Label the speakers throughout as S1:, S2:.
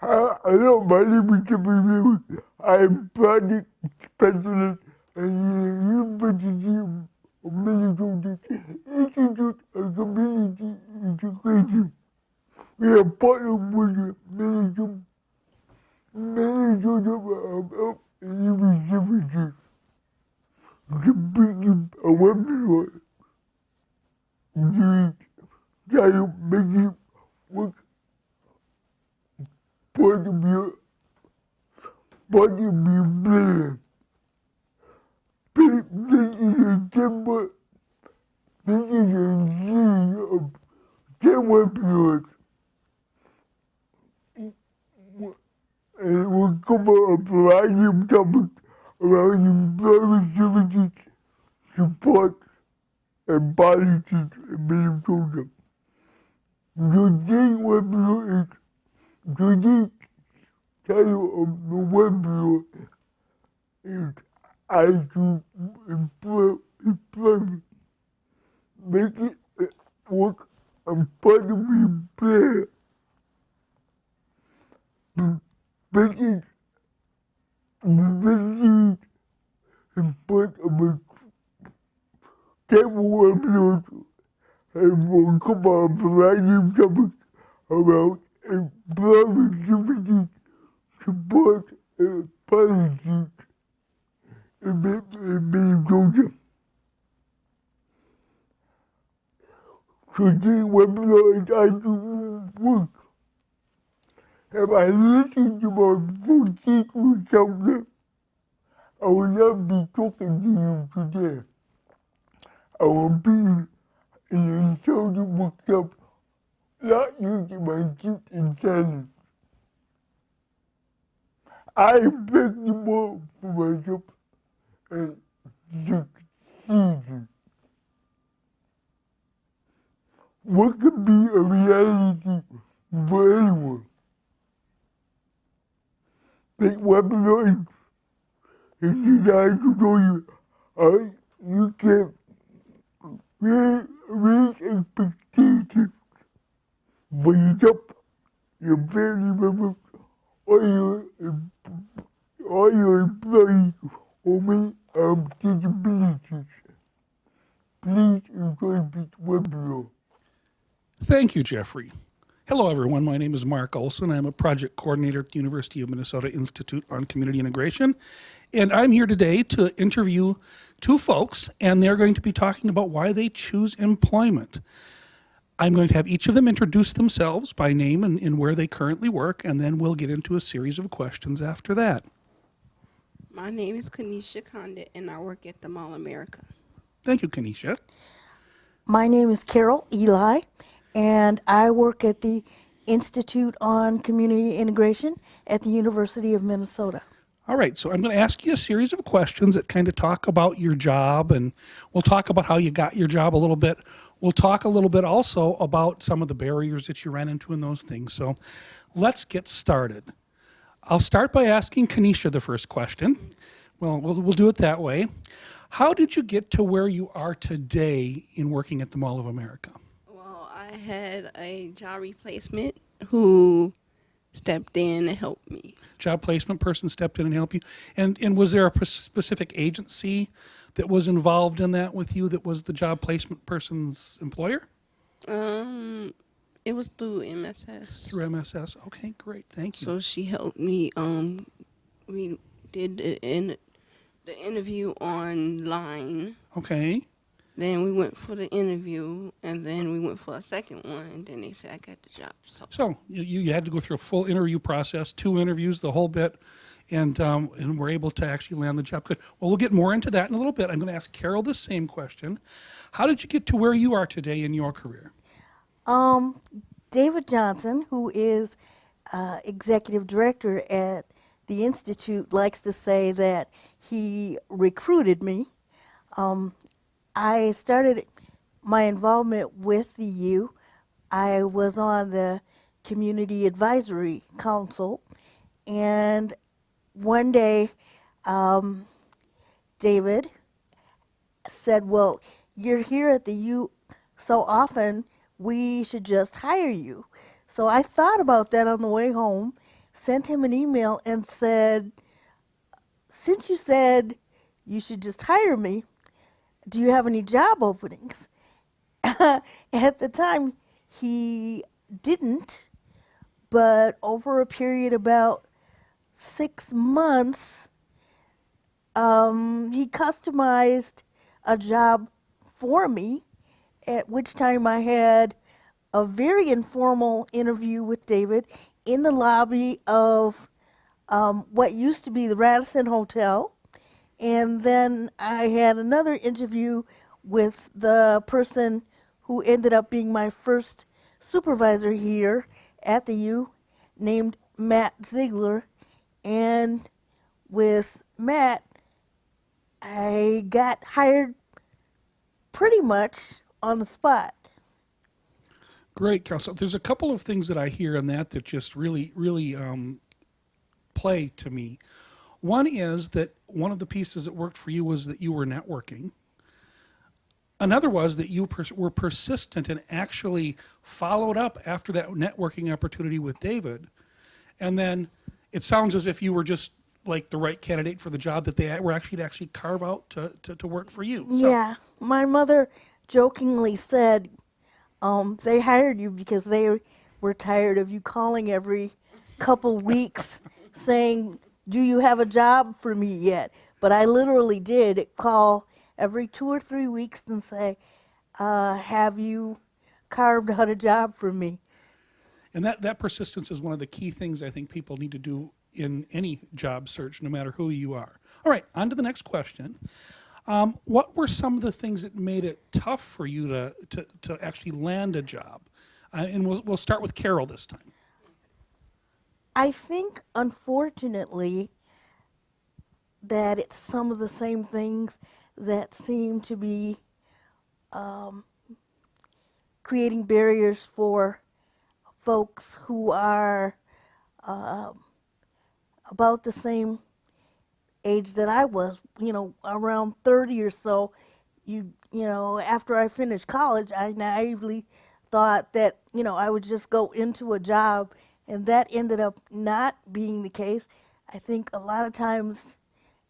S1: Hello, my name is Emcee. I am project specialist at the University of Minnesota Institute of Community Integration. We are partnered with the Minnesota Ely-University to bring a webinar during child making work part of your plan. This is a temper. This is a series of 10 webinars, and it will cover a variety of topics around employment services, support, and policies in Minnesota. Today's webinar is today's title of the webinar is I to employment. Make it work and part of your plan. Make it the and part of a table webinar and will cover a variety of topics around employment services, support, and policies in Minnesota. Today's webinar is I to work. If I listened to my full secret counter, I will not be talking to you today. I will be in an intelligent workshop, not using my gift and talents. I am flexible for myself and succeeding. What could be a reality for anyone? This webinar is designed to show you how you can raise expectations for yourself, your family members, or your employees or many disabilities. Please enjoy this webinar.
S2: Thank you, Jeffrey. Hello, everyone. My name is Mark Olson. I'm a project coordinator at the University of Minnesota Institute on Community Integration. And I'm here today to interview two folks, and they're going to be talking about why they choose employment. I'm going to have each of them introduce themselves by name and where they currently work, and then we'll get into a series of questions after that.
S3: My name is Kenisha Conditt, and I work at the Mall America.
S2: Thank you, Kenisha.
S4: My name is Carol Ely, and I work at the Institute on Community Integration at the University of Minnesota.
S2: All right, so I'm going to ask you a series of questions that kind of talk about your job, and we'll talk about how you got your job a little bit. We'll talk a little bit also about some of the barriers that you ran into and those things. So let's get started. I'll start by asking Kenisha the first question. Well, we'll do it that way. How did you get to where you are today in working at the Mall of America?
S3: Well, I had a job replacement who stepped in and helped me.
S2: Job placement person stepped in and helped you. And was there a specific agency that was involved in that with you that was the job placement person's employer?
S3: It was through MSS.
S2: Through MSS. Okay, great. Thank you.
S3: So she helped me. We did the interview online.
S2: Okay.
S3: Then we went for the interview, and then we went for a second one, and then they said I got the job.
S2: So you had to go through a full interview process, 2 interviews, the whole bit, and were able to actually land the job. Good. Well, we'll get more into that in a little bit. I'm going to ask Carol the same question. How did you get to where you are today in your career?
S4: David Johnson, who is executive director at the Institute, likes to say that he recruited me. I started my involvement with the U. I was on the Community Advisory Council, and one day David said, well, you're here at the U so often, we should just hire you. So I thought about that on the way home, sent him an email and said, since you said you should just hire me, do you have any job openings? At the time, he didn't, but over a period about 6 months, he customized a job for me, at which time I had a very informal interview with David in the lobby of what used to be the Radisson Hotel. And then I had another interview with the person who ended up being my first supervisor here at the U, named Matt Ziegler. And with Matt, I got hired pretty much on the spot.
S2: Great, Carol. So there's a couple of things that I hear in that just really play to me. One is that one of the pieces that worked for you was that you were networking. Another was that you were persistent and actually followed up after that networking opportunity with David. And then it sounds as if you were just like the right candidate for the job that they were actually to actually carve out to work for you. So.
S4: Yeah, my mother jokingly said they hired you because they were tired of you calling every couple weeks saying, do you have a job for me yet? But I literally did call every 2 or 3 weeks and say, have you carved out a job for me?
S2: And that persistence is one of the key things I think people need to do in any job search, no matter who you are. All right, on to the next question. What were some of the things that made it tough for you to actually land a job? And we'll start with Carol this time.
S4: I think, unfortunately, that it's some of the same things that seem to be creating barriers for folks who are about the same age that I was, around 30 or so. After I finished college, I naively thought that, I would just go into a job, and that ended up not being the case. I think a lot of times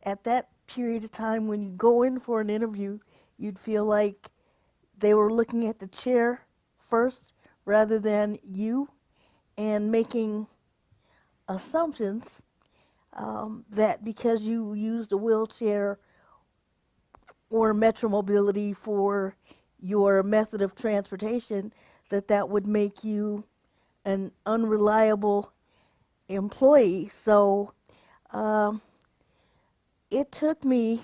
S4: at that period of time when you go in for an interview, you'd feel like they were looking at the chair first rather than you, and making assumptions that because you used a wheelchair or Metromobility for your method of transportation, that would make you an unreliable employee. So it took me,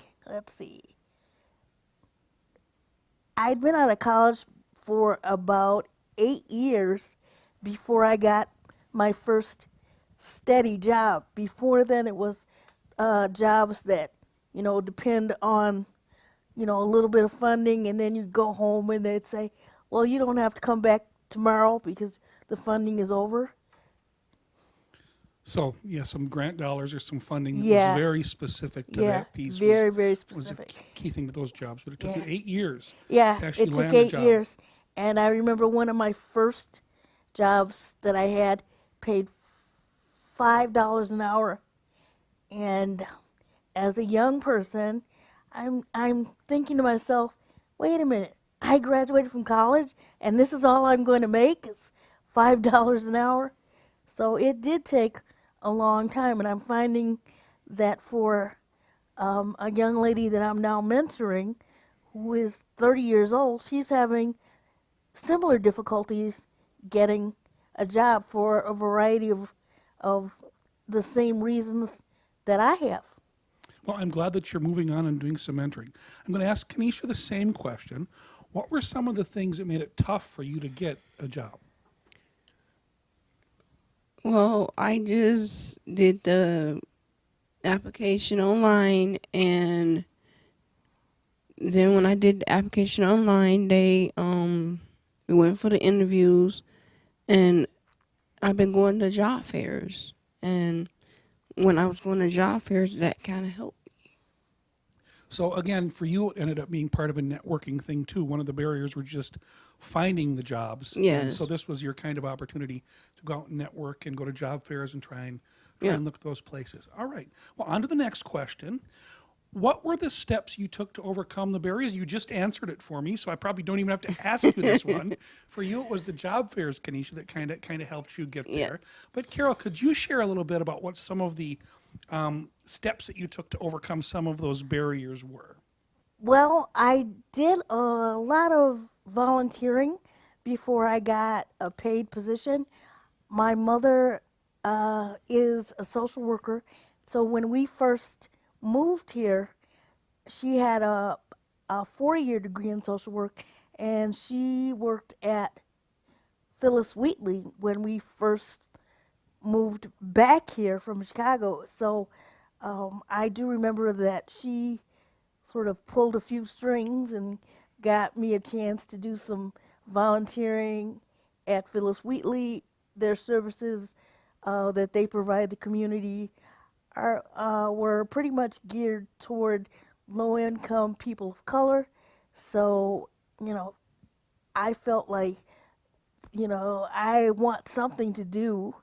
S4: I'd been out of college for about 8 years before I got my first steady job. Before then, it was jobs that, depend on, a little bit of funding, and then you'd go home and they'd say, well, you don't have to come back tomorrow because the funding is over.
S2: So, yeah, some grant dollars or some funding that was very specific to that piece.
S4: Very, very
S2: was
S4: specific.
S2: a key thing to those jobs. But it took you 8 years
S4: to
S2: actually
S4: it took
S2: land a
S4: 8
S2: job.
S4: years. And I remember one of my first jobs that I had paid $5 an hour. And as a young person, I'm thinking to myself, wait a minute, I graduated from college and this is all I'm going to make is $5 an hour. So it did take a long time, and I'm finding that for a young lady that I'm now mentoring who is 30 years old, she's having similar difficulties getting a job for a variety of the same reasons that I have.
S2: Well, I'm glad that you're moving on and doing some mentoring. I'm going to ask Kenisha the same question. What were some of the things that made it tough for you to get a job?
S3: Well, I just did the application online, and then when I did the application online, we went for the interviews, and I've been going to job fairs, and when I was going to job fairs, that kind of helped.
S2: So again, for you, it ended up being part of a networking thing too. One of the barriers were just finding the jobs. And
S3: Yes.
S2: so this was your kind of opportunity to go out and network and go to job fairs and try
S3: Yeah.
S2: and look at those places. All right. Well, on to the next question. What were the steps you took to overcome the barriers? You just answered it for me, so I probably don't even have to ask you this one. For you, it was the job fairs, Kenisha, that kind of helped you get
S3: Yeah.
S2: there. But Carol, could you share a little bit about what some of the steps that you took to overcome some of those barriers were?
S4: Well, I did a lot of volunteering before I got a paid position. My mother is a social worker, so when we first moved here, she had a 4-year degree in social work, and she worked at Phyllis Wheatley when we first moved back here from Chicago. So I do remember that she sort of pulled a few strings and got me a chance to do some volunteering at Phyllis Wheatley. Their services that they provide the community were pretty much geared toward low-income people of color. So, I felt like, I want something to do,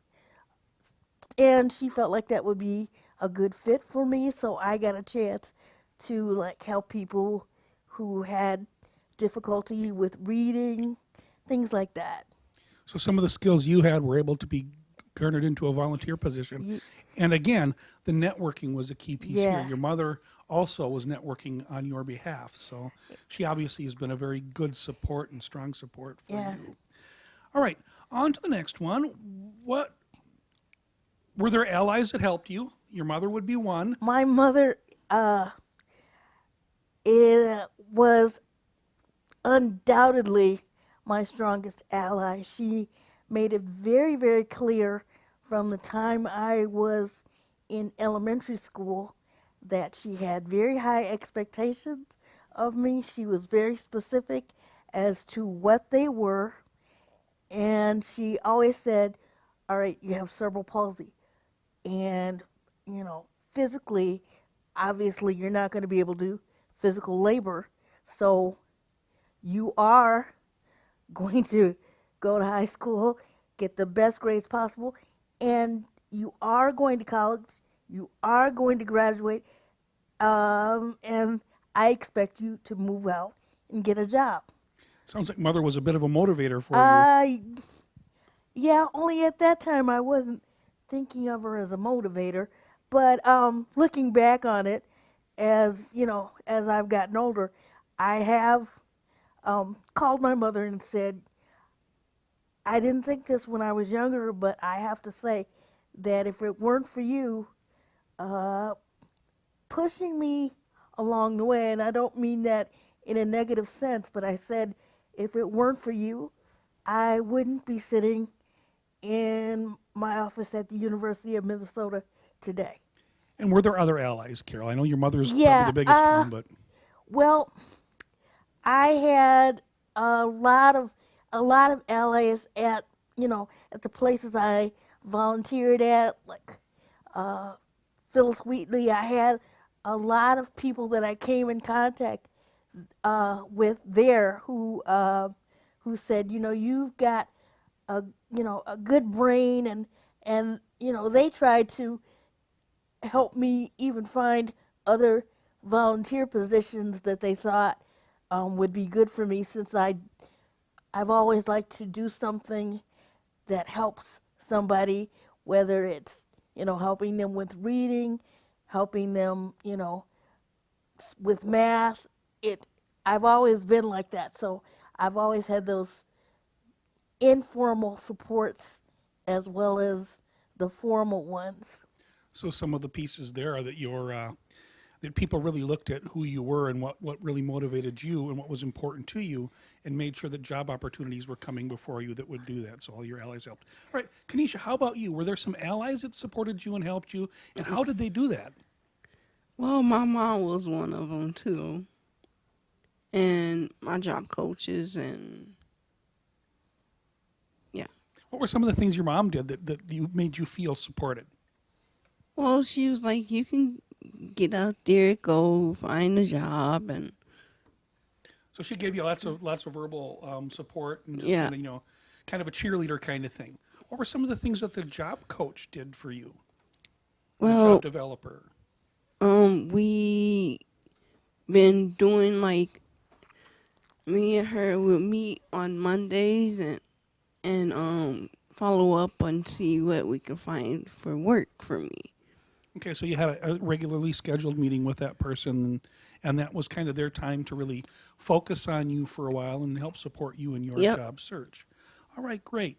S4: and she felt like that would be a good fit for me. So I got a chance to help people who had difficulty with reading, things like that.
S2: So some of the skills you had were able to be garnered into a volunteer position. And again, the networking was a key piece
S4: Yeah.
S2: here. Your mother also was networking on your behalf. So she obviously has been a very good support and strong support for
S4: Yeah.
S2: you. All right, on to the next one. What were there allies that helped you? Your mother would be one.
S4: My mother was undoubtedly my strongest ally. She made it very, very clear from the time I was in elementary school that she had very high expectations of me. She was very specific as to what they were, and she always said, all right, you have cerebral palsy, and physically, obviously you're not going to be able to do physical labor, so you are going to go to high school, get the best grades possible, and you are going to college, you are going to graduate, and I expect you to move out and get a job.
S2: Sounds like mother was a bit of a motivator for you.
S4: Yeah, only at that time I wasn't thinking of her as a motivator, but looking back on it, as I've gotten older, I have called my mother and said, I didn't think this when I was younger, but I have to say that if it weren't for you pushing me along the way, and I don't mean that in a negative sense, but I said, if it weren't for you, I wouldn't be sitting in my office at the University of Minnesota today.
S2: And were there other allies, Carol? I know your mother's
S4: Yeah,
S2: probably the biggest one, but
S4: Well, I had a lot of allies at at the places I volunteered at, like Phyllis Wheatley. I had a lot of people that I came in contact with there who said, you've got a good brain, and they tried to help me even find other volunteer positions that they thought would be good for me, since I've always liked to do something that helps somebody, whether it's helping them with reading, helping them with math. I've always been like that, so I've always had those informal supports as well as the formal ones.
S2: so some of the pieces there are that that people really looked at who you were and what really motivated you and what was important to you, and made sure that job opportunities were coming before you that would do that. So all your allies helped. All right, Kenisha, how about you? Were there some allies that supported you and helped you, and how did they do that?
S3: Well, my mom was one of them too, and my job coaches, and yeah.
S2: What were some of the things your mom did that made you feel supported?
S3: Well, she was like, you can get out there, go find a job, and
S2: So she gave you lots of verbal support and just
S3: Yeah.
S2: kind of kind of a cheerleader kind of thing. What were some of the things that the job coach did for you? The
S3: well,
S2: job developer.
S3: we been doing like me and her will meet on Mondays and follow up and see what we can find for work for me.
S2: Okay, so you had a regularly scheduled meeting with that person, and that was kind of their time to really focus on you for a while and help support you in your
S3: Yep.
S2: job search. All right, great.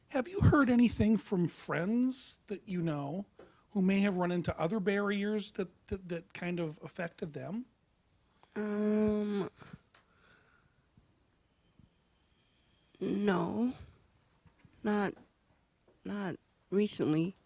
S2: Have you heard anything from friends that you know who may have run into other barriers that kind of affected them?
S3: No, not recently.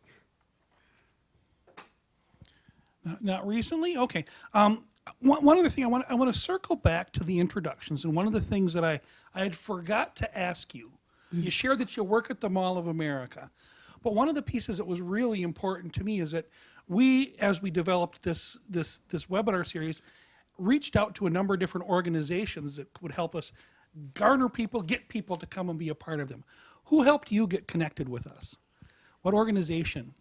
S2: Not recently? Okay. One other thing, I want to circle back to the introductions, and one of the things that I had forgot to ask you. You shared that you work at the Mall of America, but one of the pieces that was really important to me is that we, as we developed this webinar series, reached out to a number of different organizations that would help us garner people, get people to come and be a part of them. Who helped you get connected with us? What organization?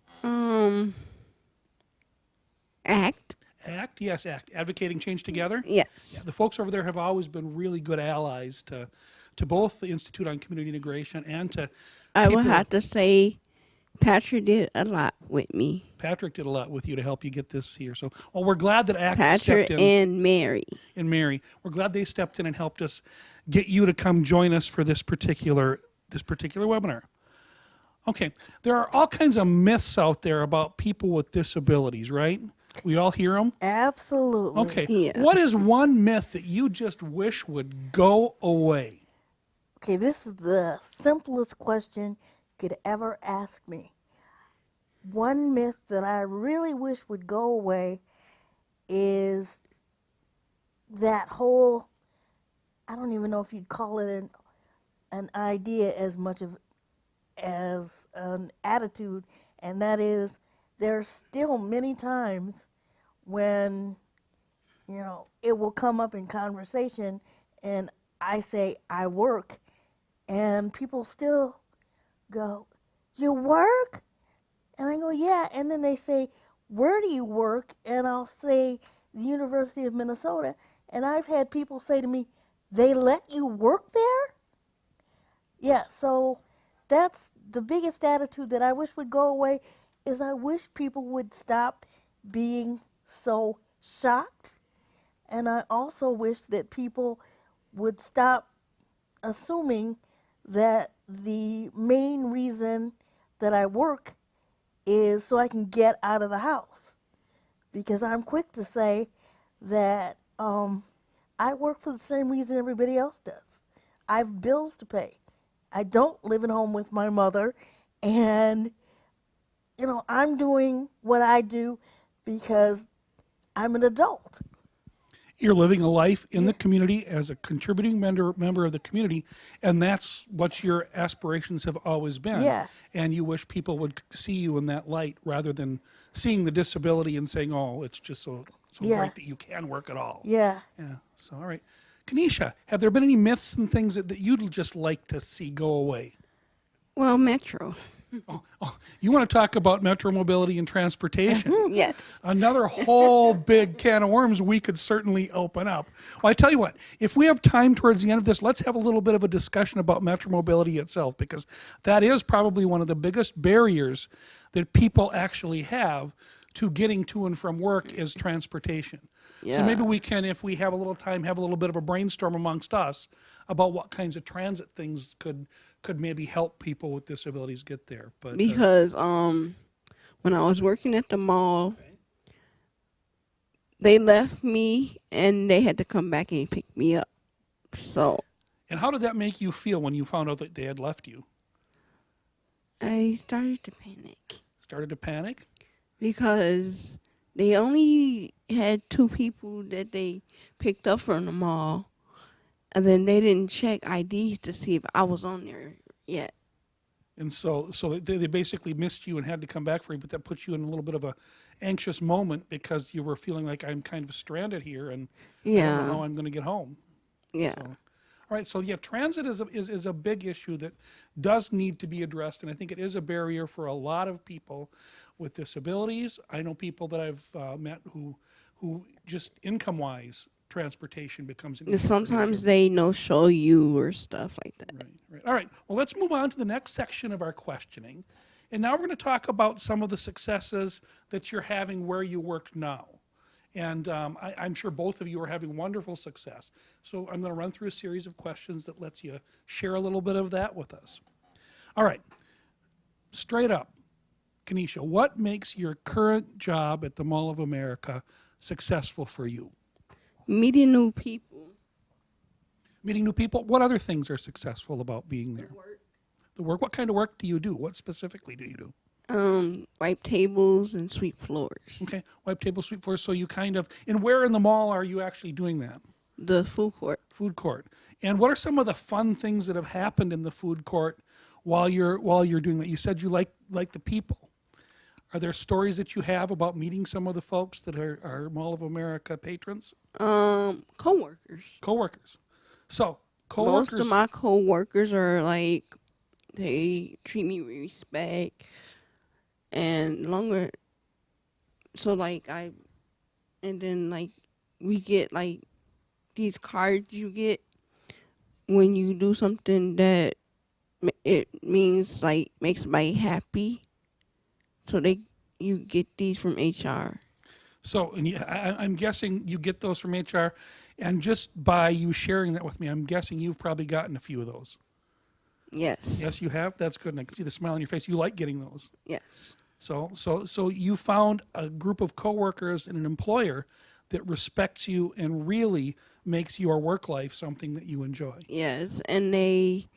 S3: ACT.
S2: ACT, yes, ACT, Advocating Change Together.
S3: Yes.
S2: Yeah, the folks over there have always been really good allies to both the Institute on Community Integration and to
S3: I would
S2: people-
S3: have to say Patrick did a lot with me.
S2: Patrick did a lot with you to help you get this here. So, well, we're glad that ACT
S3: Patrick
S2: stepped in.
S3: and Mary.
S2: And Mary, we're glad they stepped in and helped us get you to come join us for this particular webinar. Okay, there are all kinds of myths out there about people with disabilities, right? We all hear them.
S4: Absolutely.
S2: Okay,
S3: Yeah.
S2: what is one myth that you just wish would go away?
S4: Okay, this is the simplest question you could ever ask me. One myth that I really wish would go away is that whole, I don't even know if you'd call it an idea as much as an attitude, and that is there's still many times when, it will come up in conversation and I say I work, and people still go, "You work?" And I go, "Yeah." And then they say, "Where do you work?" And I'll say, "The University of Minnesota." And I've had people say to me, "They let you work there?" Yeah, so that's the biggest attitude that I wish would go away, is I wish people would stop being so shocked. And I also wish that people would stop assuming that the main reason that I work is so I can get out of the house. Because I'm quick to say that I work for the same reason everybody else does. I have bills to pay. I don't live at home with my mother, and I'm doing what I do because I'm an adult.
S2: You're living a life in the community as a contributing member of the community, and that's what your aspirations have always been.
S4: Yeah.
S2: And you wish people would see you in that light rather than seeing the disability and saying, "Oh, it's just so
S4: Yeah.
S2: great that you can work at all."
S4: Yeah.
S2: Yeah. So, all right. Kenisha, have there been any myths and things that you'd just like to see go away?
S3: Well, Metro.
S2: Oh, you want to talk about metro mobility and transportation?
S3: Yes.
S2: Another whole big can of worms we could certainly open up. Well, I tell you what, if we have time towards the end of this, let's have a little bit of a discussion about metro mobility itself, because that is probably one of the biggest barriers that people actually have to getting to and from work is transportation. So
S3: Yeah.
S2: maybe we can, if we have a little time, have a little bit of a brainstorm amongst us about what kinds of transit things could maybe help people with disabilities get there. But
S3: Because when I was working at the mall, they left me and they had to come back and pick me up. So
S2: and how did that make you feel when you found out that they had left you?
S3: I started to panic
S2: Started to panic?
S3: because they only had 2 people that they picked up from the mall, and then they didn't check IDs to see if I was on there yet.
S2: And so they basically missed you and had to come back for you, but that puts you in a little bit of a anxious moment because you were feeling like I'm kind of stranded here and I don't know how
S3: Yeah.
S2: I'm going to get home.
S3: Yeah.
S2: So, all right. So yeah, transit is a big issue that does need to be addressed, and I think it is a barrier for a lot of people with disabilities. I know people that I've met who just income wise, transportation becomes an issue. for them,
S3: Sometimes
S2: too.
S3: they no show you or stuff like that.
S2: Right, right. All right. Well, let's move on to the next section of our questioning. And now we're going to talk about some of the successes that you're having where you work now. And I'm sure both of you are having wonderful success. So I'm going to run through a series of questions that lets you share a little bit of that with us. All right. Straight up, Kenisha, what makes your current job at the Mall of America successful for you?
S3: Meeting new people.
S2: Meeting new people. What other things are successful about being there? The work. What kind of work do you do? What specifically do you do?
S3: Wipe tables and sweep floors.
S2: Okay, wipe table, sweep floors. So you kind of, and where in the mall are you actually doing that?
S3: The food court.
S2: Food court. And what are some of the fun things that have happened in the food court while you're doing that? You said you like the people. Are there stories that you have about meeting some of the folks that are Mall of America patrons?
S3: Coworkers.
S2: Coworkers. So coworkers.
S3: Most of my coworkers are like, they treat me with respect and longer. So like and then like we get like these cards you get when you do something that it means like makes somebody happy. So you get these from HR.
S2: So, and I'm guessing you get those from HR, and just by you sharing that with me, I'm guessing you've probably gotten a few of those.
S3: Yes.
S2: Yes, you have. That's good, and I can see the smile on your face. You like getting those.
S3: Yes.
S2: So you found a group of coworkers and an employer that respects you and really makes your work life something that you enjoy.
S3: Yes, and they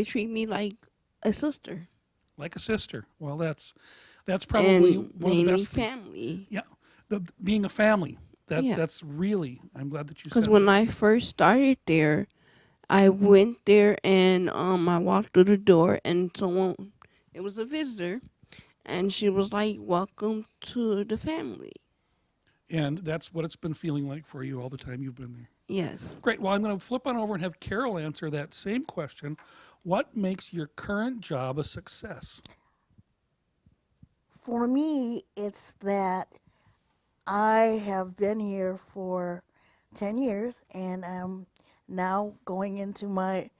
S3: treat me like a sister.
S2: Like a sister. Well, that's probably
S3: And
S2: one of the
S3: mainly
S2: best.
S3: family.
S2: Yeah, being a family.
S3: Yeah.
S2: That's really. I'm glad that you said.
S3: Because when I first started there, I went there and I walked through the door and someone, it was a visitor, and she was like, "Welcome to the family."
S2: And that's what it's been feeling like for you all the time you've been there.
S3: Yes.
S2: Great. Well, I'm going to flip on over and have Carol answer that same question. What makes your current job a success?
S4: For me, it's that I have been here for 10 years and I'm now going into my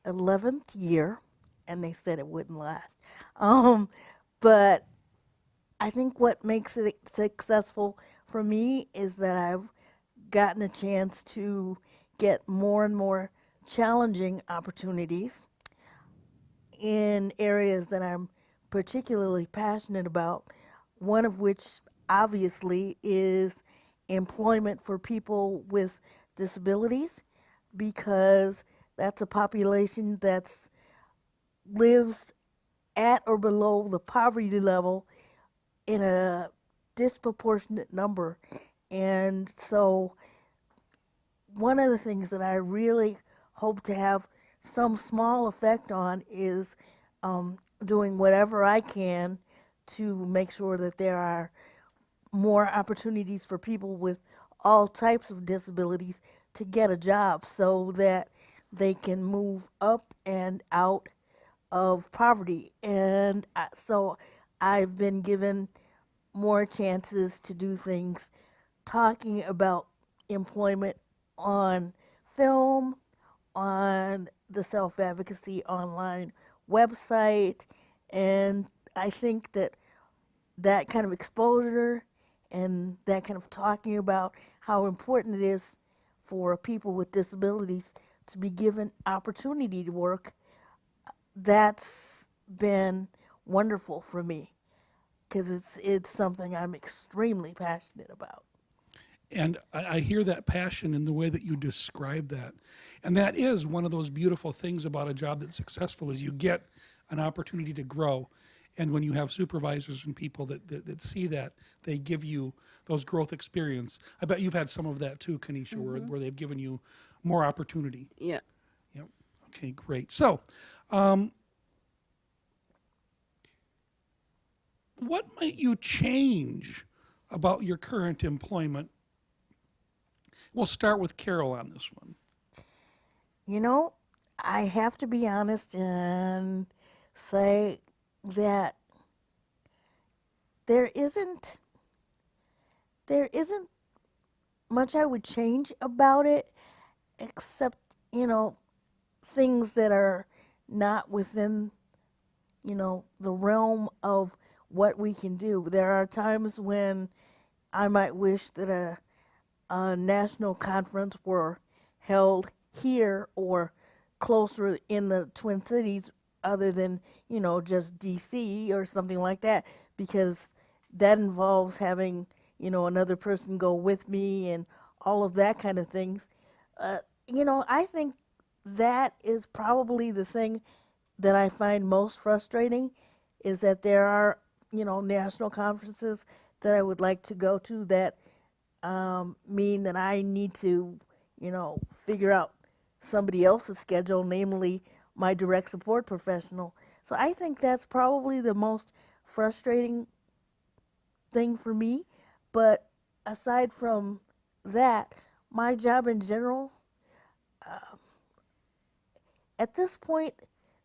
S4: 11th year, and they said it wouldn't last. But I think what makes it successful for me is that I've gotten a chance to get more and more challenging opportunities in areas that I'm particularly passionate about, one of which obviously is employment for people with disabilities, because that's a population that's lives at or below the poverty level in a disproportionate number. And so one of the things that I really hope to have some small effect on is doing whatever I can to make sure that there are more opportunities for people with all types of disabilities to get a job so that they can move up and out of poverty. And so I've been given more chances to do things talking about employment on film, on the Self-Advocacy Online website, and I think that that kind of exposure and that kind of talking about how important it is for people with disabilities to be given opportunity to work, that's been wonderful for me, because it's something I'm extremely passionate about.
S2: And I hear that passion in the way that you describe that. And that is one of those beautiful things about a job that's successful, is you get an opportunity to grow. And when you have supervisors and people that see that, they give you those growth experience. I bet you've had some of that too, Kenisha, where they've given you more opportunity.
S3: Yeah.
S2: Yep. Okay, great. So, what might you change about your current employment? We'll start with Carol on this one.
S4: You know, I have to be honest and say that there isn't there isn't much I would change about it, except, things that are not within, the realm of what we can do. There are times when I might wish that a national conference were held here or closer in the Twin Cities other than, just DC or something like that, because that involves having, another person go with me and all of that kind of things. I think that is probably the thing that I find most frustrating, is that there are, national conferences that I would like to go to that mean that I need to, figure out somebody else's schedule, namely my direct support professional. So I think that's probably the most frustrating thing for me. But aside from that, my job in general, at this point,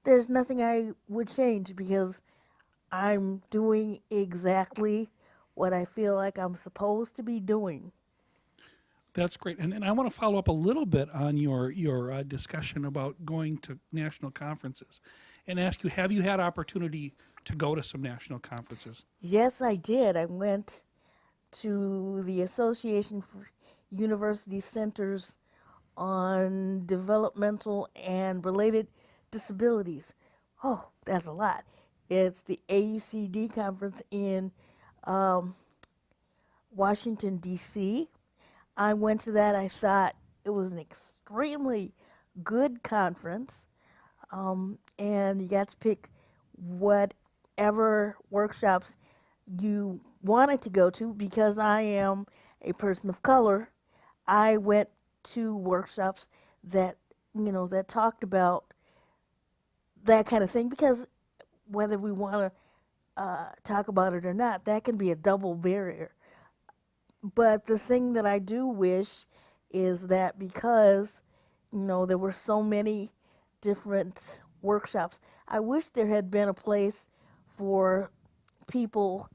S4: there's nothing I would change because I'm doing exactly what I feel like I'm supposed to be doing.
S2: That's great. And I want to follow up a little bit on your discussion about going to national conferences and ask you, have you had opportunity to go to some national conferences?
S4: Yes, I did. I went to the Association for University Centers on Developmental and Related Disabilities. Oh, that's a lot. It's the AUCD conference in Washington, D.C. I went to that. I thought it was an extremely good conference, and you got to pick whatever workshops you wanted to go to. Because I am a person of color, I went to workshops that that talked about that kind of thing, because whether we want to talk about it or not, that can be a double barrier. But the thing that I do wish is that, because there were so many different workshops, I wish there had been a place for people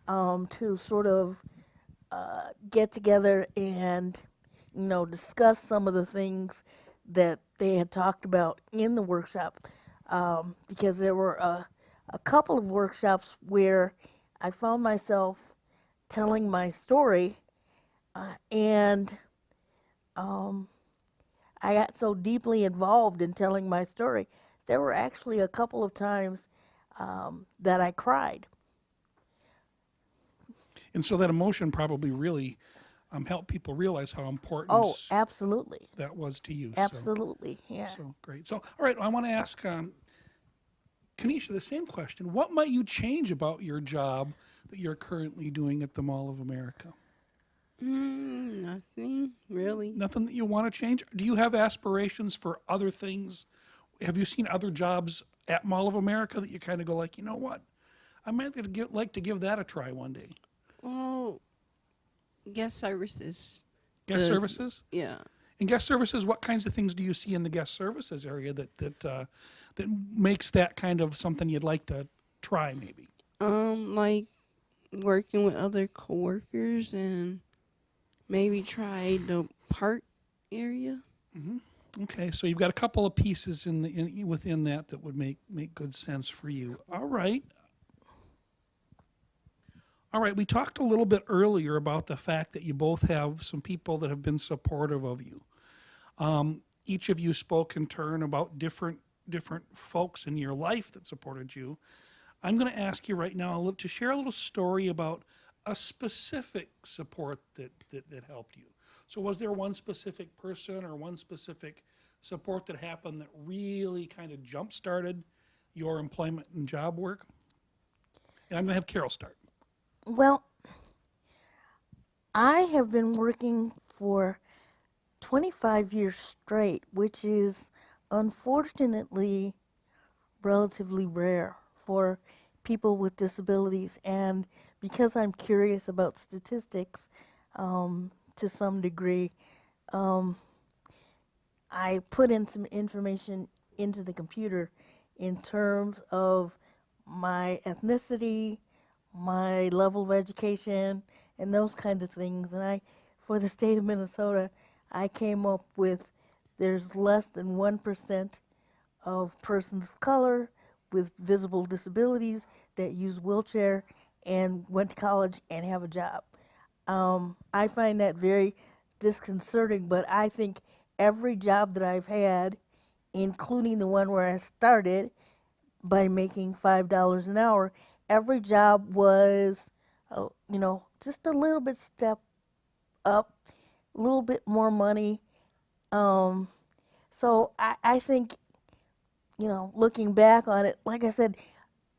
S4: to sort of get together and discuss some of the things that they had talked about in the workshop, because there were a couple of workshops where I found myself telling my story, and I got so deeply involved in telling my story. There were actually a couple of times that I cried.
S2: And so that emotion probably really helped people realize how important
S4: Oh, absolutely.
S2: that was to you.
S4: Absolutely, yeah.
S2: So great. So, all right, I want to ask Kenisha the same question. What might you change about your job that you're currently doing at the Mall of America?
S3: Nothing really.
S2: Nothing that you want to change? Do you have aspirations for other things? Have you seen other jobs at Mall of America that you kind of go like, you know what? I might like to give that a try one day.
S3: Well, guest services.
S2: Guest services?
S3: Yeah.
S2: In guest services, what kinds of things do you see in the guest services area that makes that kind of something you'd like to try maybe?
S3: Like working with other coworkers and maybe try the park area.
S2: Okay, so you've got a couple of pieces within that would make good sense for you. All right. All right, we talked a little bit earlier about the fact that you both have some people that have been supportive of you. Each of you spoke in turn about different folks in your life that supported you. I'm going to ask you right now to share a little story about a specific support that helped you. So was there one specific person or one specific support that happened that really kind of jump-started your employment and job work? And I'm going to have Carol start.
S4: Well, I have been working for 25 years straight, which is unfortunately relatively rare for people with disabilities. And because I'm curious about statistics to some degree, um, I put in some information into the computer in terms of my ethnicity, my level of education, and those kinds of things. And for the state of Minnesota, I came up with there's less than 1% of persons of color with visible disabilities that use wheelchair and went to college and have a job. I find that very disconcerting, but I think every job that I've had, including the one where I started by making $5 an hour, every job was, just a little bit step up, a little bit more money. Um, so I think, looking back on it, like I said,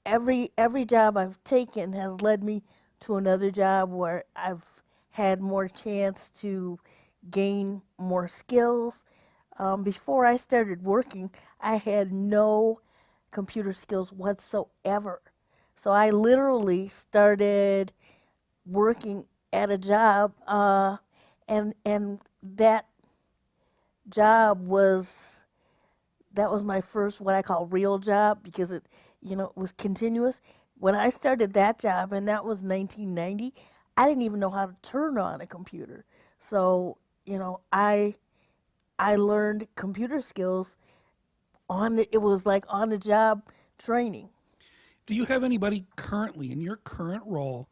S4: every job I've taken has led me to another job where I've had more chance to gain more skills. Before I started working, I had no computer skills whatsoever. So I literally started working at a job, and that job was that was my first what I call real job because it was continuous. When I started that job, and that was 1990, I didn't even know how to turn on a computer. So, I learned computer skills it was like on the job training.
S2: Do you have anybody currently in your current role,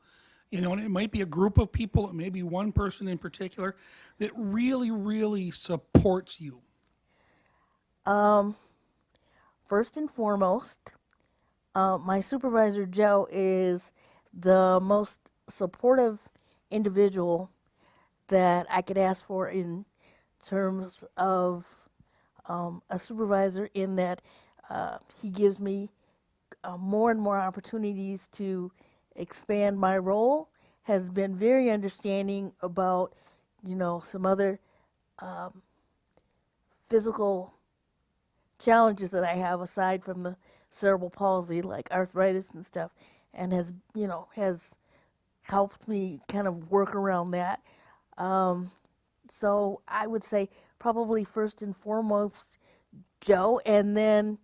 S2: and it might be a group of people, it may be one person in particular, that really, really supports you?
S4: Um, First and foremost, my supervisor, Joe, is the most supportive individual that I could ask for in terms of a supervisor, in that he gives me more and more opportunities to expand my role, has been very understanding about, some other physical challenges that I have aside from the cerebral palsy, like arthritis and stuff, and has helped me kind of work around that. Um, so I would say probably first and foremost Joe, and then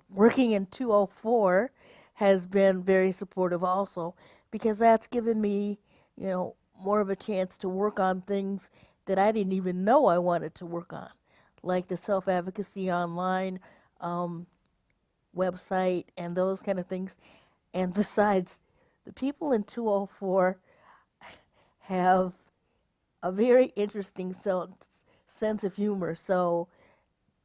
S4: working in 204 has been very supportive also, because that's given me, more of a chance to work on things that I didn't even know I wanted to work on, like the self-advocacy online um, website and those kind of things. And besides, the people in 204 have a very interesting sense of humor. So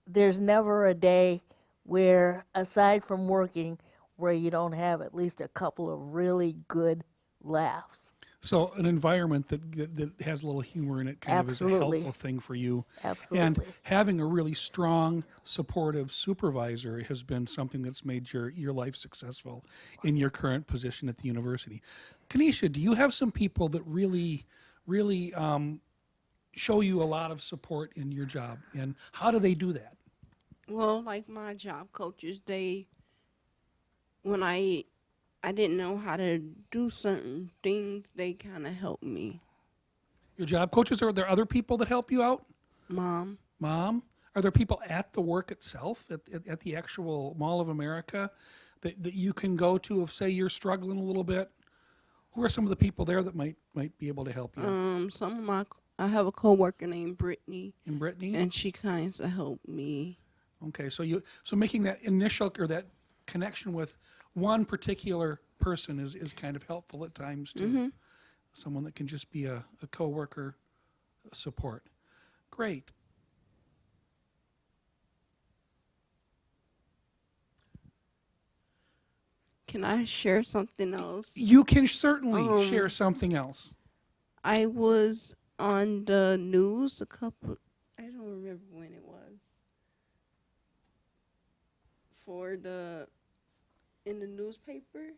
S4: there's never a day where, aside from working, where you don't have at least a couple of really good laughs.
S2: So an environment that has a little humor in it kind of is a
S4: Absolutely.
S2: helpful thing for you. And
S4: Absolutely.
S2: having a really strong, supportive supervisor has been something that's made your life successful in your current position at the university. Kenisha, do you have some people that really, really show you a lot of support in your job? And how do they do that?
S3: Well, like my job coaches, when I didn't know how to do certain things, they kind of helped me.
S2: Your job coaches, are there other people that help you out?
S3: Mom,
S2: Mom? Are there people at the work itself, at the actual Mall of America, that you can go to if, say, you're struggling a little bit? Who are some of the people there that might be able to help you?
S3: I have a coworker named Brittany,
S2: In Brittany?
S3: and she kind of helped me.
S2: Okay, so making that initial or that connection with one particular person is kind of helpful at times too.
S3: Mm-hmm.
S2: Someone that can just be a coworker support. Great.
S3: Can I share something else?
S2: You can certainly share something else.
S3: I was on the news I don't remember when it was, in the newspaper.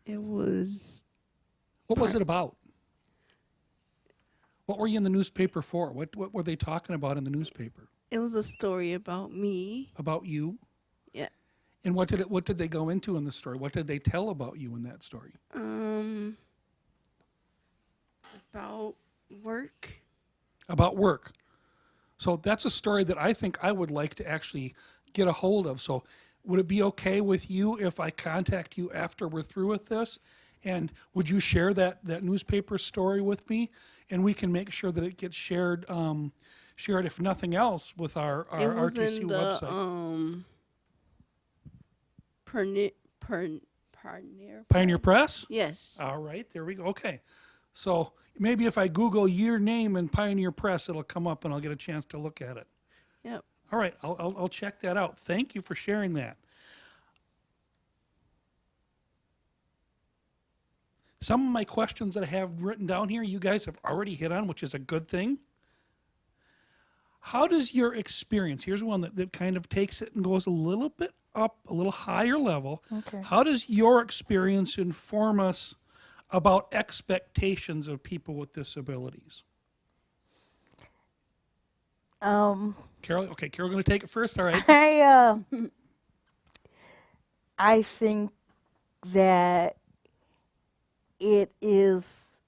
S3: It was.
S2: What was it about? What were you in the newspaper for? What were they talking about in the newspaper?
S3: It was a story about me.
S2: About you?
S3: Yeah.
S2: And what did they go into in the story? What did they tell about you in that story?
S3: About work.
S2: About work. So that's a story that I think I would like to actually get a hold of. So would it be okay with you if I contact you after we're through with this? And would you share that newspaper story with me? And we can make sure that it gets shared, shared if nothing else, with our
S3: It was
S2: RTC
S3: in
S2: website.
S3: Pioneer
S2: Press?
S3: Yes.
S2: All right, there we go. Okay. So maybe if I Google your name and Pioneer Press, it'll come up and I'll get a chance to look at it.
S3: Yep.
S2: All right, I'll check that out. Thank you for sharing that. Some of my questions that I have written down here, you guys have already hit on, which is a good thing. How does your experience, here's one that kind of takes it and goes a little bit up, a little higher level.
S4: Okay.
S2: How does your experience inform us about expectations of people with disabilities? Carol, okay, Carol, going to take it first. All right.
S4: I think that it is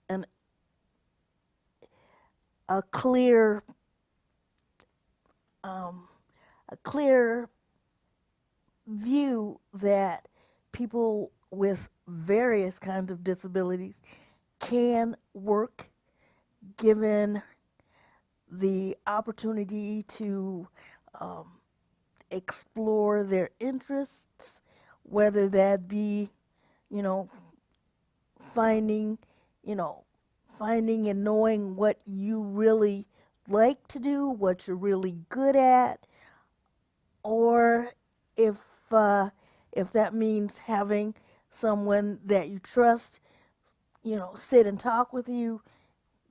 S4: a clear view that people with various kinds of disabilities can work given the opportunity to explore their interests, whether that be, finding and knowing what you really like to do, what you're really good at, or if that means having someone that you trust, sit and talk with you,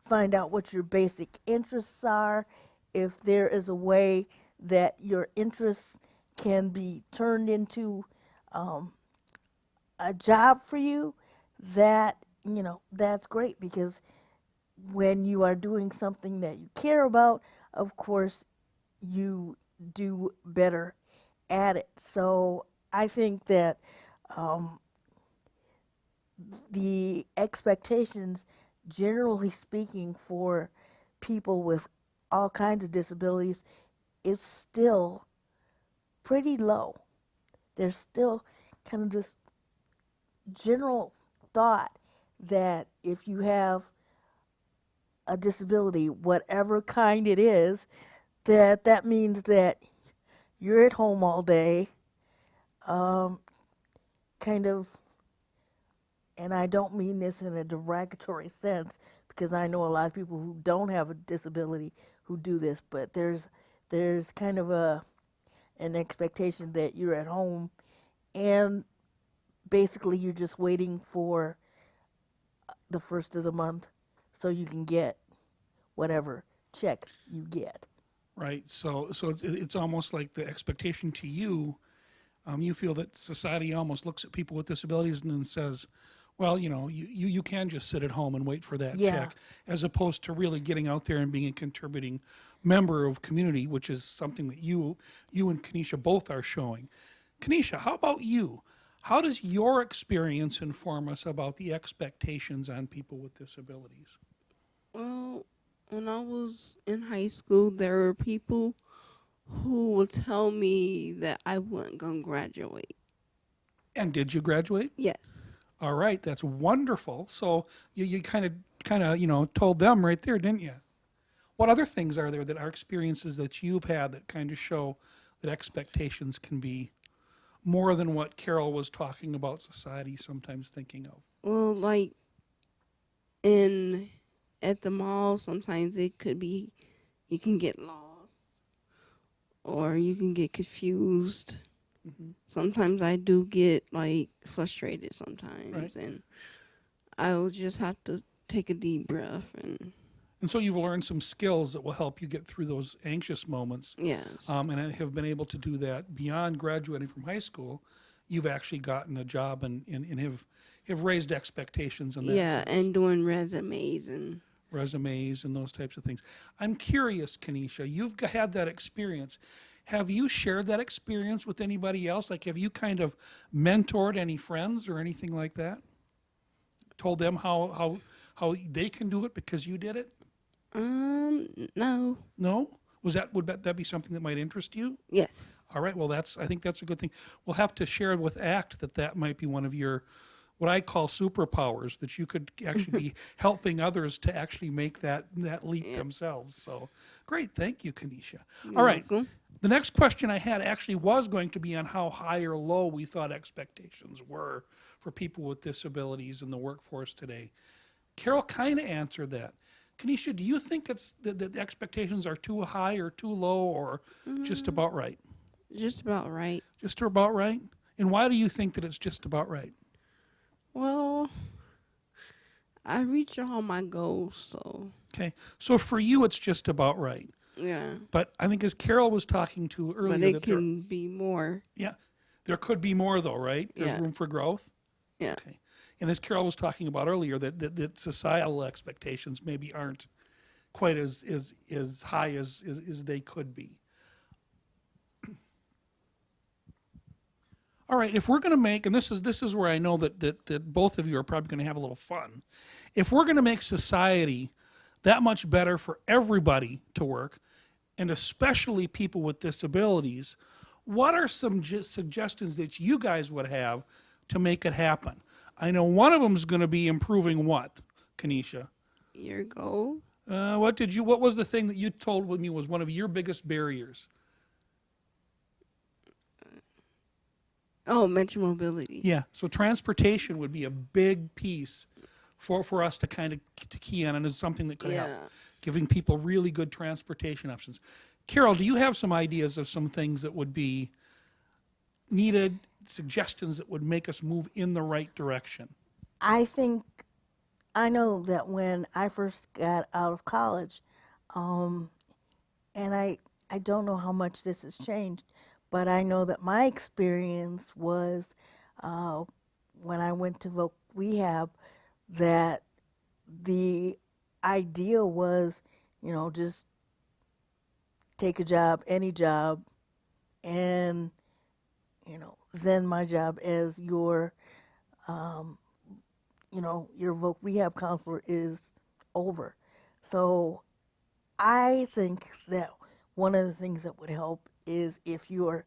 S4: find out what your basic interests are, if there is a way that your interests can be turned into a job for you, that's great, because when you are doing something that you care about, of course, you do better at it. So I think that the expectations, generally speaking, for people with all kinds of disabilities is still pretty low. There's still kind of this general thought that if you have a disability, whatever kind it is, that means that you're at home all day, kind of, and I don't mean this in a derogatory sense, because I know a lot of people who don't have a disability who do this, but there's kind of an expectation that you're at home and basically you're just waiting for the first of the month so you can get whatever check you get.
S2: Right. So it's almost like the expectation to you. You feel that society almost looks at people with disabilities and then says, well, you can just sit at home and wait for that check, as opposed to really getting out there and being a contributing member of community, which is something that you and Kenisha both are showing. Kenisha, how about you? How does your experience inform us about the expectations on people with disabilities?
S3: Well, when I was in high school, there were people who would tell me that I wasn't going to graduate.
S2: And did you graduate?
S3: Yes.
S2: All right, that's wonderful. So you kind of told them right there, didn't you? What other things are there that are experiences that you've had that kind of show that expectations can be more than what Carol was talking about society sometimes thinking of?
S3: Well, like at the mall, sometimes it could be you can get lost or you can get confused. Mm-hmm. Sometimes I do get frustrated sometimes, right. And I'll just have to take a deep breath and
S2: so you've learned some skills that will help you get through those anxious moments.
S3: Yes.
S2: And have been able to do that beyond graduating from high school. You've actually gotten a job and have raised expectations in that sense.
S3: And doing resumes and
S2: resumes and those types of things. I'm curious, Kenisha, you've had that experience. Have you shared that experience with anybody else? Like, have you kind of mentored any friends or anything like that? Told them how they can do it because you did it?
S3: No.
S2: No? Would that be something that might interest you?
S3: Yes.
S2: All right. Well, I think that's a good thing. We'll have to share with ACT that might be one of your, what I call superpowers, that you could actually be helping others to actually make that leap themselves. So great. Thank you, Kenisha. All right.
S3: Welcome.
S2: The next question I had actually was going to be on how high or low we thought expectations were for people with disabilities in the workforce today. Carol kind of answered that. Kenisha, do you think it's that the expectations are too high or too low, or just about right?
S3: Just about right.
S2: Just about right? And why do you think that it's just about right?
S3: Well, I reach all my goals, so
S2: Okay. So for you, it's just about right.
S3: yeah.
S2: But I think as Carol was talking to earlier,
S3: But it
S2: that
S3: can be more.
S2: there could be more though, right? There's
S3: Yeah.
S2: room for growth.
S3: Yeah.
S2: Okay. And as Carol was talking about earlier, that societal expectations maybe aren't quite as high as they could be. All right, if we're going to make, and this is where I know that both of you are probably going to have a little fun. If we're going to make society that much better for everybody to work, and especially people with disabilities, what are some suggestions that you guys would have to make it happen? I know one of them is going to be improving what, Kenisha?
S3: Your goal?
S2: What was the thing that you told me was one of your biggest barriers?
S3: Oh, mental mobility.
S2: Yeah, so transportation would be a big piece for us to kind of to key on, and is something that could help, giving people really good transportation options. Carol, do you have some ideas of some things that would be needed, suggestions that would make us move in the right direction?
S4: I know that when I first got out of college, and I don't know how much this has changed, but I know that my experience was when I went to voc rehab, that the idea was, just take a job, any job, and, then my job as your voc rehab counselor is over. So I think that one of the things that would help is if you're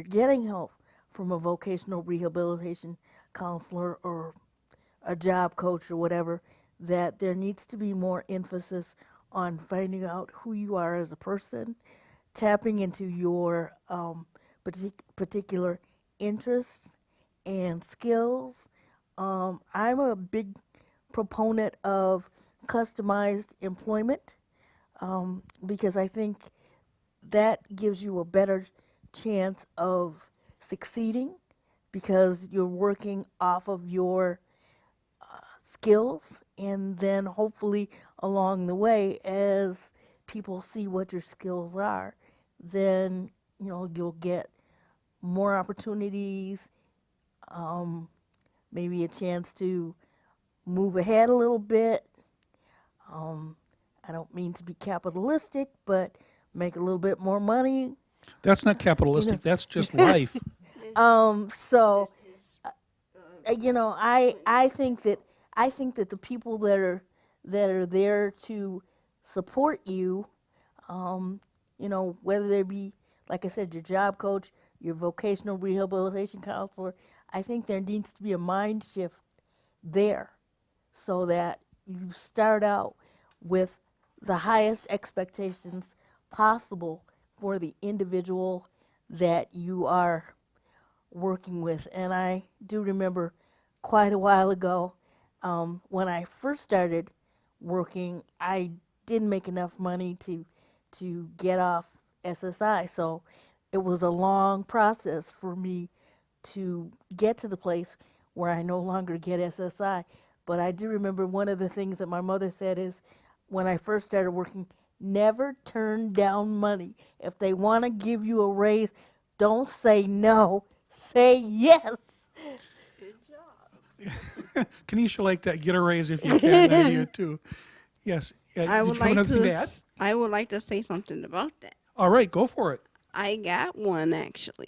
S4: getting help from a vocational rehabilitation counselor or a job coach or whatever, that there needs to be more emphasis on finding out who you are as a person, tapping into your particular interests and skills. I'm a big proponent of customized employment because I think that gives you a better chance of succeeding because you're working off of your skills, and then hopefully along the way, as people see what your skills are, then you'll get more opportunities, maybe a chance to move ahead a little bit. I don't mean to be capitalistic, but make a little bit more money.
S2: That's not capitalistic. That's just life.
S4: So, I think that the people that are there to support you, whether they be, like I said, your job coach, your vocational rehabilitation counselor, I think there needs to be a mind shift there so that you start out with the highest expectations possible for the individual that you are working with. And I do remember quite a while ago, when I first started working, I didn't make enough money to get off SSI. So it was a long process for me to get to the place where I no longer get SSI. But I do remember one of the things that my mother said is, when I first started working, never turn down money. If they want to give you a raise, don't say no, say yes.
S3: Good job.
S2: Kenisha like that, get a raise if you can idea too. Yes.
S3: I
S2: Did
S3: would
S2: you have
S3: like
S2: another thing
S3: to.
S2: to add?
S3: I would like to say something about that.
S2: All right, go for it.
S3: I got one actually.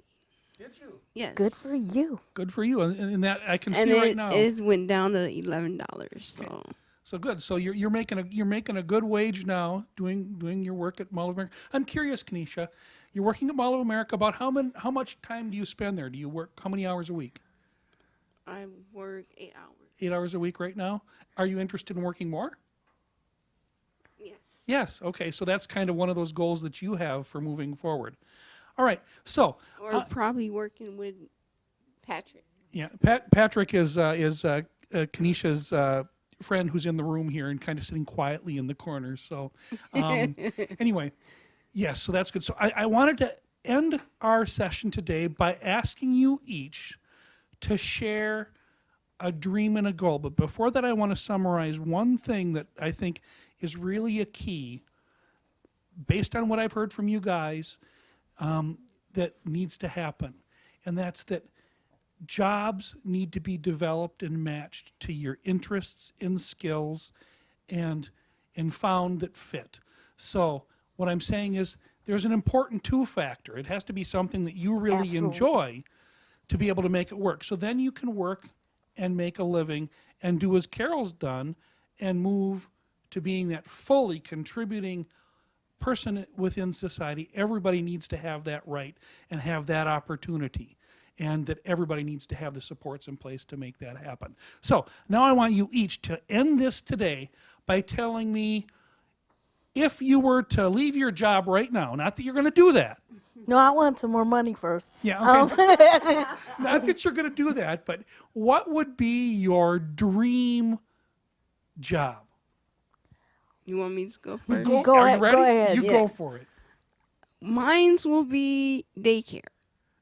S2: Did you?
S3: Yes.
S4: Good for you.
S2: Good for you. And that I can
S3: And
S2: see right now.
S3: it went down to $11. So
S2: So good. So you're making a good wage now doing your work at Mall of America. I'm curious, Kenisha, you're working at Mall of America. About how much time do you spend there? Do you work how many hours a week?
S3: I work 8 hours.
S2: 8 hours a week right now. Are you interested in working more?
S3: Yes.
S2: Yes. Okay. So that's kind of one of those goals that you have for moving forward. All right. So
S3: Or probably working with Patrick.
S2: yeah, Patrick is Kenisha's friend who's in the room here and kind of sitting quietly in the corner. So anyway, yes. So that's good. So I wanted to end our session today by asking you each to share a dream and a goal. But before that, I want to summarize one thing that I think is really a key, based on what I've heard from you guys, that needs to happen. And that's that jobs need to be developed and matched to your interests and skills and found that fit. So what I'm saying is there's an important two factor. It has to be something that you really
S4: Absolutely.
S2: enjoy to be able to make it work. So then you can work and make a living and do as Carol's done and move to being that fully contributing person within society. Everybody needs to have that right and have that opportunity, and that everybody needs to have the supports in place to make that happen. So now I want you each to end this today by telling me, if you were to leave your job right now, not that you're going to do that.
S4: No, I want some more money first.
S2: Yeah, okay. Not that you're going to do that, but what would be your dream job?
S3: You want me to go first?
S4: Go
S2: Are
S4: ahead,
S2: you ready?
S4: go ahead,
S2: You
S4: yeah.
S2: go for it.
S3: Mine's will be daycare.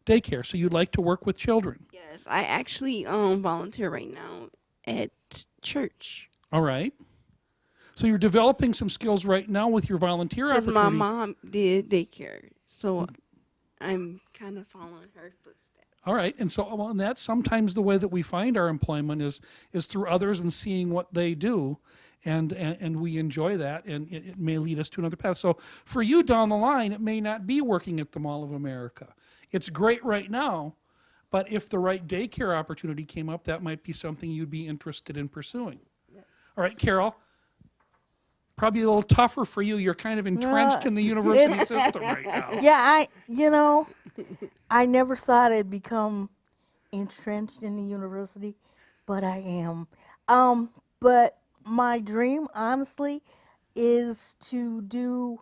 S2: Daycare. So you'd like to work with children.
S3: Yes, I actually volunteer right now at church
S2: All right. So you're developing some skills right now with your volunteer
S3: because
S2: opportunity.
S3: my mom did daycare, so I'm kind of following her footsteps.
S2: All right. And so well, and that's sometimes the way that we find our employment is through others and seeing what they do. And we enjoy that, and it may lead us to another path. So for you down the line, it may not be working at the Mall of America. It's great right now, but if the right daycare opportunity came up, that might be something you'd be interested in pursuing. All right, Carol, probably a little tougher for you. You're kind of entrenched in the university
S4: it's-
S2: system right now.
S4: Yeah, I never thought I'd become entrenched in the university, but I am. But my dream, honestly, is to do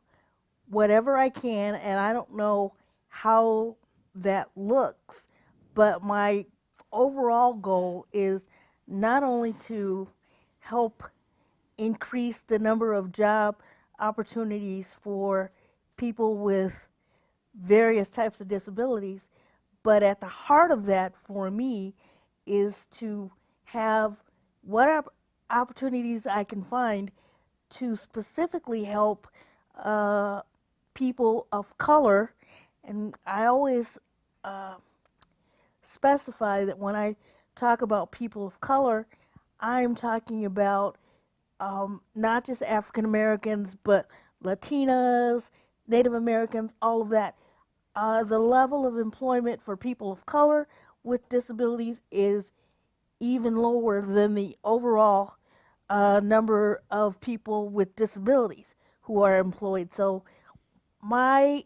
S4: whatever I can, and I don't know how that looks, but my overall goal is not only to help increase the number of job opportunities for people with various types of disabilities, but at the heart of that for me is to have what opportunities I can find to specifically help people of color. And I always specify that when I talk about people of color, I'm talking about not just African Americans, but Latinas, Native Americans, all of that. The level of employment for people of color with disabilities is even lower than the overall number of people with disabilities who are employed. So my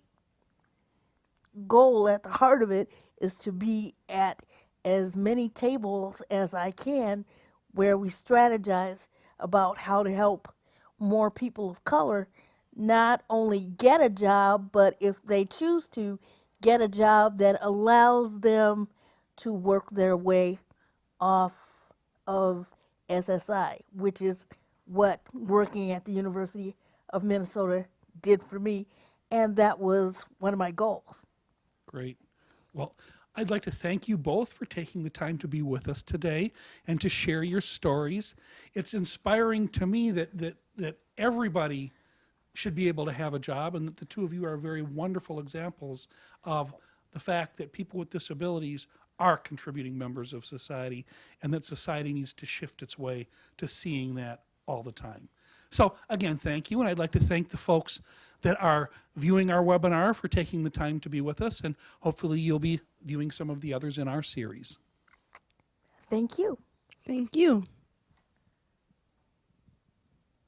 S4: goal at the heart of it is to be at as many tables as I can where we strategize about how to help more people of color not only get a job, but if they choose to, get a job that allows them to work their way off of SSI, which is what working at the University of Minnesota did for me, and that was one of my goals.
S2: Great. Well, I'd like to thank you both for taking the time to be with us today and to share your stories. It's inspiring to me that everybody should be able to have a job, and that the two of you are very wonderful examples of the fact that people with disabilities are contributing members of society, and that society needs to shift its way to seeing that all the time. So again, thank you. And I'd like to thank the folks that are viewing our webinar for taking the time to be with us. And hopefully you'll be viewing some of the others in our series.
S4: Thank you.
S3: Thank you.